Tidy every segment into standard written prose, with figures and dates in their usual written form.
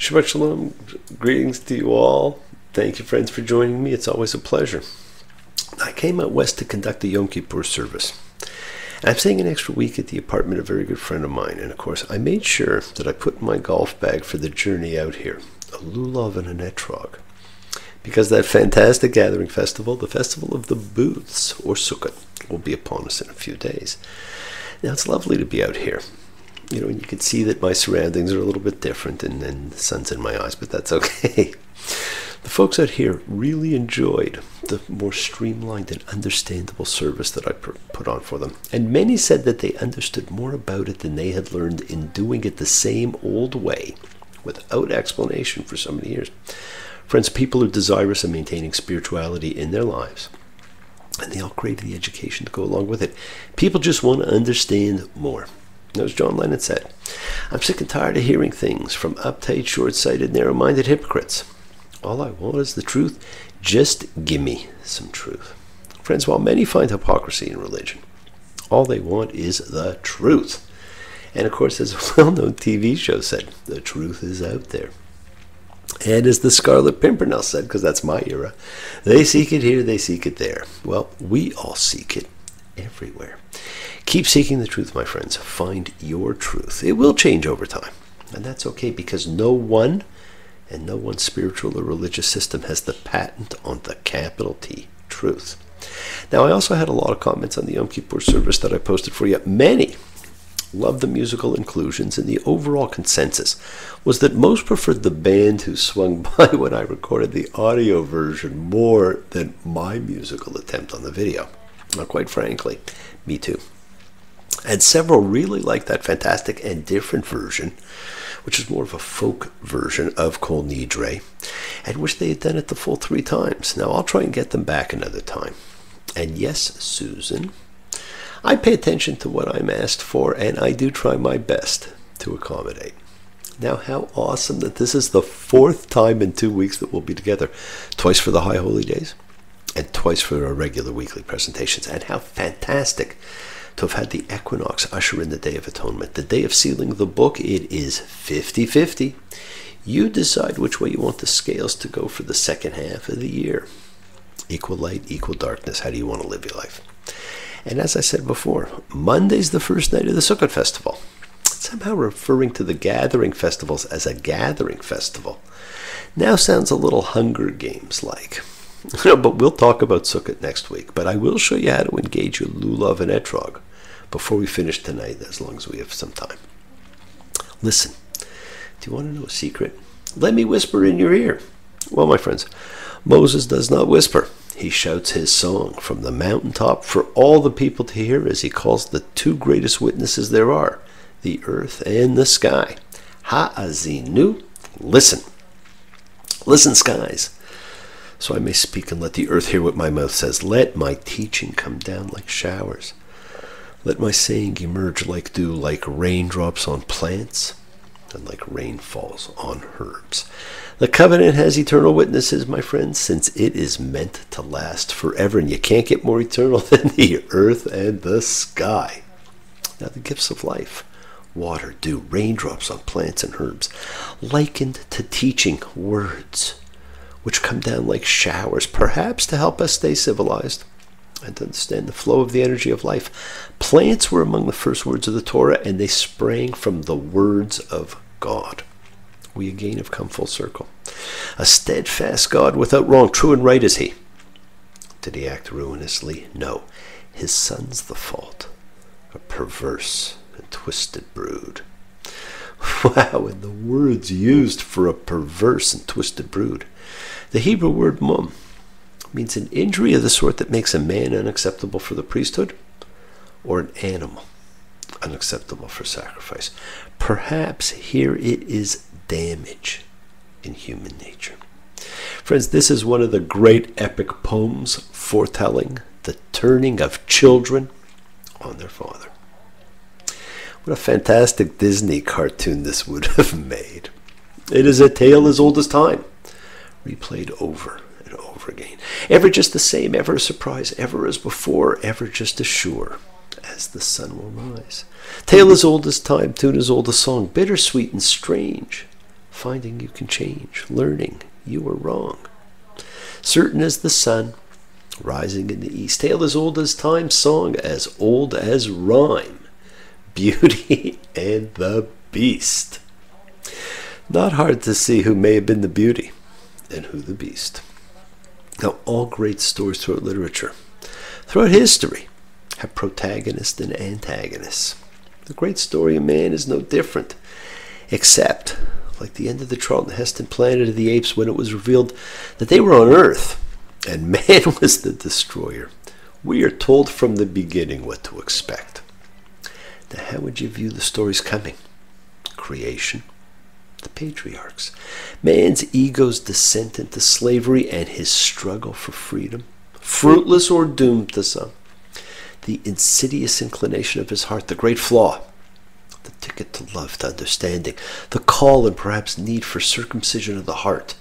Shabbat Shalom. Greetings to you all. Thank you, friends, for joining me. It's always a pleasure. I came out west to conduct a Yom Kippur service. I'm staying an extra week at the apartment of a very good friend of mine. And, of course, I made sure that I put in my golf bag for the journey out here a lulav and an etrog. Because that fantastic gathering festival, the Festival of the Booths, or Sukkot, will be upon us in a few days. Now, it's lovely to be out here. You know, and you can see that my surroundings are a little bit different and the sun's in my eyes, but that's okay. The folks out here really enjoyed the more streamlined and understandable service that I put on for them. And many said that they understood more about it than they had learned in doing it the same old way, without explanation for so many years. Friends, people are desirous of maintaining spirituality in their lives, and they all crave the education to go along with it. People just want to understand more. As John Lennon said, I'm sick and tired of hearing things from uptight, short-sighted, narrow-minded hypocrites. All I want is the truth. Just give me some truth. Friends, while many find hypocrisy in religion, all they want is the truth. And of course, as a well-known TV show said, the truth is out there. And as the Scarlet Pimpernel said, because that's my era, they seek it here, they seek it there. Well, we all seek it everywhere. Keep seeking the truth, my friends. Find your truth. It will change over time. And that's okay, because no one spiritual or religious system has the patent on the capital T, truth. Now, I also had a lot of comments on the Yom Kippur service that I posted for you. Many loved the musical inclusions, and the overall consensus was that most preferred the band who swung by when I recorded the audio version more than my musical attempt on the video. Now, quite frankly, me too. And several really liked that fantastic and different version, which is more of a folk version of Kol Nidre, and wish they had done it the full 3 times. Now, I'll try and get them back another time. And yes, Susan, I pay attention to what I'm asked for, and I do try my best to accommodate. Now, how awesome that this is the 4th time in 2 weeks that we'll be together. Twice for the High Holy Days, and twice for our regular weekly presentations. And how fantastic to have had the equinox usher in the Day of Atonement. The day of sealing the book, it is 50-50. You decide which way you want the scales to go for the second half of the year. Equal light, equal darkness. How do you want to live your life? And as I said before, Monday's the first night of the Sukkot festival. Somehow referring to the gathering festivals as a gathering festival now sounds a little Hunger Games-like. But we'll talk about Sukkot next week. But I will show you how to engage your lulav and etrog before we finish tonight, as long as we have some time. Listen, do you want to know a secret? Let me whisper in your ear. Well, my friends, Moses does not whisper. He shouts his song from the mountaintop for all the people to hear, as he calls the 2 greatest witnesses there are, the earth and the sky. Ha'azinu, listen. Listen, skies, so I may speak and let the earth hear what my mouth says. Let my teaching come down like showers. Let my saying emerge like dew, like raindrops on plants, and like rain falls on herbs. The covenant has eternal witnesses, my friends, since it is meant to last forever, and you can't get more eternal than the earth and the sky. Now, the gifts of life, water, dew, raindrops on plants and herbs, likened to teaching words, which come down like showers, perhaps to help us stay civilized and to understand the flow of the energy of life. Plants were among the first words of the Torah, and they sprang from the words of God. We again have come full circle. A steadfast God without wrong, true and right is he. Did he act ruinously? No. His son's the fault, a perverse and twisted brood. Wow, and the words used for a perverse and twisted brood. The Hebrew word mum means an injury of the sort that makes a man unacceptable for the priesthood, or an animal unacceptable for sacrifice. Perhaps here it is damage in human nature. Friends, this is one of the great epic poems foretelling the turning of children on their father. What a fantastic Disney cartoon this would have made. It is a tale as old as time, replayed over and over again. Ever just the same, ever a surprise, ever as before, ever just as sure as the sun will rise. Tale as old as time, tune as old as song, bittersweet and strange, finding you can change, learning you were wrong. Certain as the sun, rising in the east, tale as old as time, song as old as rhyme, Beauty and the Beast. Not hard to see who may have been the beauty and who the beast. Now, all great stories throughout literature, throughout history, have protagonists and antagonists. The great story of man is no different, except, like the end of the Charlton Heston Planet of the Apes, when it was revealed that they were on Earth and man was the destroyer, we are told from the beginning what to expect. Now, how would you view the stories coming? Creation, the patriarchs, man's ego's descent into slavery and his struggle for freedom, fruitless or doomed to some, the insidious inclination of his heart, the great flaw, the ticket to love, to understanding, the call and perhaps need for circumcision of the heart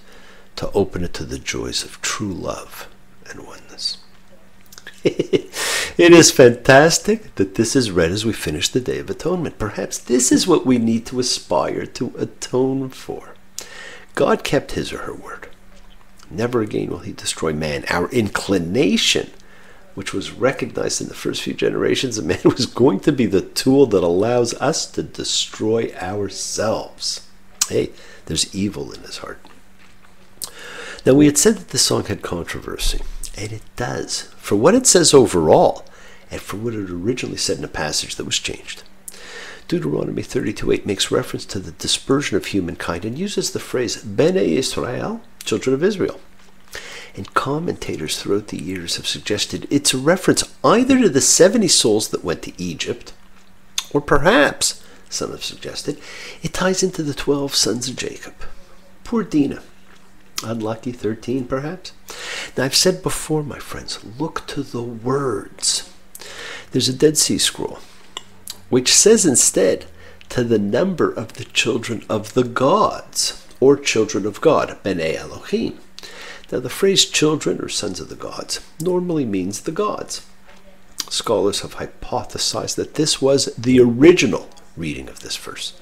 to open it to the joys of true love and oneness. It is fantastic that this is read as we finish the Day of Atonement. Perhaps this is what we need to aspire to atone for. God kept his or her word. Never again will he destroy man. Our inclination, which was recognized in the first few generations of man, was going to be the tool that allows us to destroy ourselves. Hey, there's evil in his heart. Now, we had said that this song had controversy, and it does, for what it says overall, and for what it originally said in a passage that was changed. Deuteronomy 32:8 makes reference to the dispersion of humankind and uses the phrase Bnei Israel, children of Israel. And commentators throughout the years have suggested it's a reference either to the 70 souls that went to Egypt, or perhaps, some have suggested, it ties into the 12 sons of Jacob. Poor Dinah. Unlucky 13, perhaps? Now, I've said before, my friends, look to the words. There's a Dead Sea Scroll, which says instead, to the number of the children of the gods, or children of God, Bnei Elohim. Now, the phrase children or sons of the gods normally means the gods. Scholars have hypothesized that this was the original reading of this verse,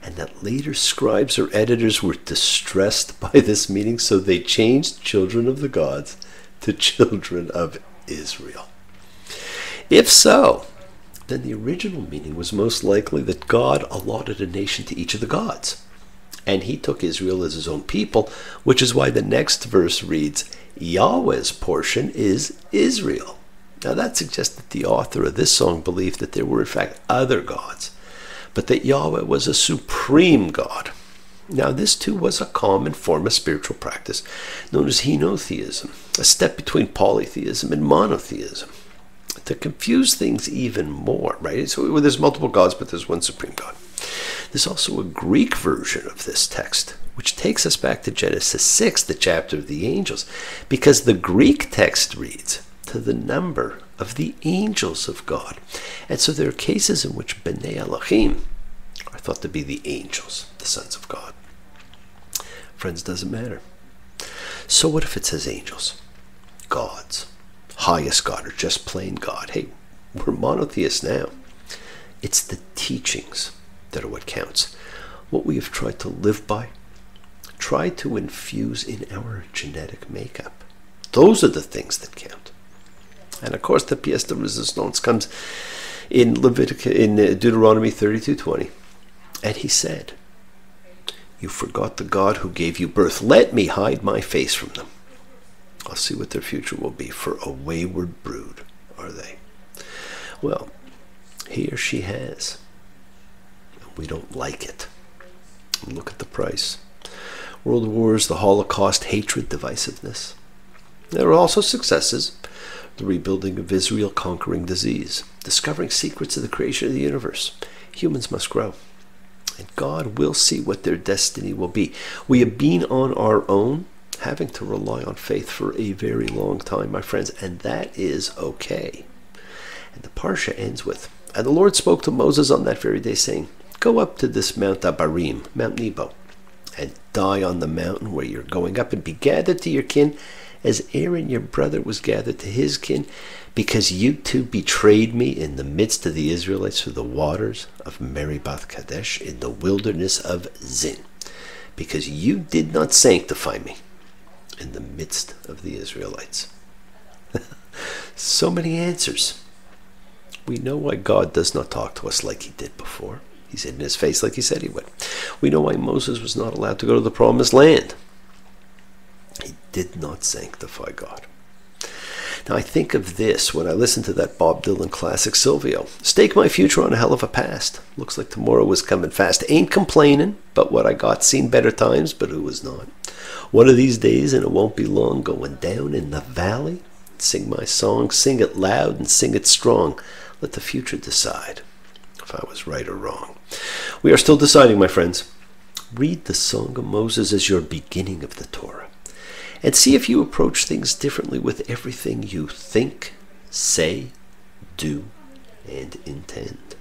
and that later scribes or editors were distressed by this meaning, so they changed children of the gods to children of Israel. If so, then the original meaning was most likely that God allotted a nation to each of the gods, and he took Israel as his own people, which is why the next verse reads, Yahweh's portion is Israel. Now that suggests that the author of this song believed that there were in fact other gods, but that Yahweh was a supreme God. Now this too was a common form of spiritual practice known as henotheism, a step between polytheism and monotheism. To confuse things even more, right? So there's multiple gods, but there's one supreme God. There's also a Greek version of this text, which takes us back to Genesis 6, the chapter of the angels, because the Greek text reads, to the number of the angels of God. And so there are cases in which Bnei Elohim are thought to be the angels, the sons of God. Friends, doesn't matter. So what if it says angels, gods, highest God, or just plain God? Hey, we're monotheists now. It's the teachings that are what counts. What we have tried to live by, try to infuse in our genetic makeup. Those are the things that count. And of course, the pièce de résistance comes in Deuteronomy 32:20. And he said, you forgot the God who gave you birth. Let me hide my face from them. I'll see what their future will be, for a wayward brood are they. Well, he or she has. We don't like it. Look at the price. World wars, the Holocaust, hatred, divisiveness. There are also successes. The rebuilding of Israel, conquering disease, discovering secrets of the creation of the universe. Humans must grow, and God will see what their destiny will be. We have been on our own, having to rely on faith for a very long time, my friends, and that is okay. And the Parsha ends with, and the Lord spoke to Moses on that very day, saying, go up to this Mount Abarim, Mount Nebo, and die on the mountain where you're going up, and be gathered to your kin, as Aaron your brother was gathered to his kin, because you too betrayed me in the midst of the Israelites through the waters of Meribah Kadesh in the wilderness of Zin. because you did not sanctify me in the midst of the Israelites. So many answers. We know why God does not talk to us like he did before. He's hidden his face like he said he would. We know why Moses was not allowed to go to the promised land. He did not sanctify God. Now I think of this when I listen to that Bob Dylan classic, Silvio. Stake my future on a hell of a past. Looks like tomorrow was coming fast. Ain't complaining, but what I got, seen better times, but who was not. One of these days, and it won't be long, going down in the valley. Sing my song, sing it loud and sing it strong. Let the future decide if I was right or wrong. We are still deciding, my friends. Read the Song of Moses as your beginning of the Torah. And see if you approach things differently with everything you think, say, do, and intend.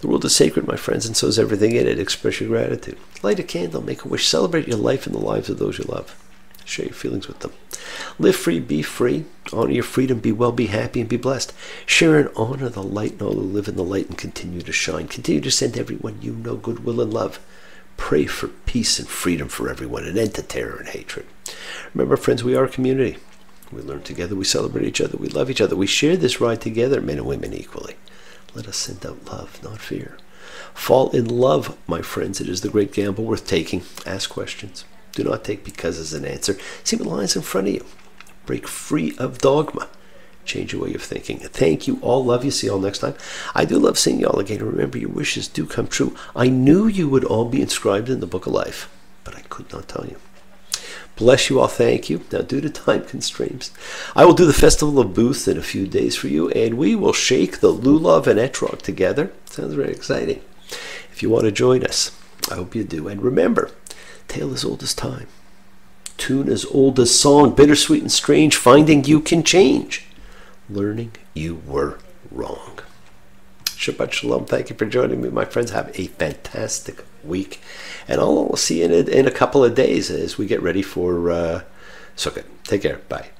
The world is sacred, my friends, and so is everything in it. Express your gratitude. Light a candle, make a wish, celebrate your life and the lives of those you love. Share your feelings with them. Live free, be free. Honor your freedom, be well, be happy, and be blessed. Share and honor the light and all who live in the light and continue to shine. Continue to send everyone you know goodwill and love. Pray for peace and freedom for everyone, an end to terror and hatred. Remember, friends, we are a community. We learn together, we celebrate each other, we love each other. We share this ride together, men and women equally. Let us send out love, not fear. Fall in love, my friends. It is the great gamble worth taking. Ask questions. Do not take because as an answer. See what lies in front of you. Break free of dogma. Change your way of thinking. Thank you all. Love you. See you all next time. I do love seeing you all again. Remember, your wishes do come true. I knew you would all be inscribed in the book of life, but I could not tell you. Bless you all. Thank you. Now, due to time constraints, I will do the Festival of Booths in a few days for you, and we will shake the lulav and etrog together. Sounds very exciting. If you want to join us, I hope you do. And remember, tale as old as time, tune as old as song, bittersweet and strange, finding you can change, learning you were wrong. Shabbat Shalom. Thank you for joining me, my friends. Have a fantastic week, and I'll see you in a couple of days as we get ready for Sukkot. Take care. Bye.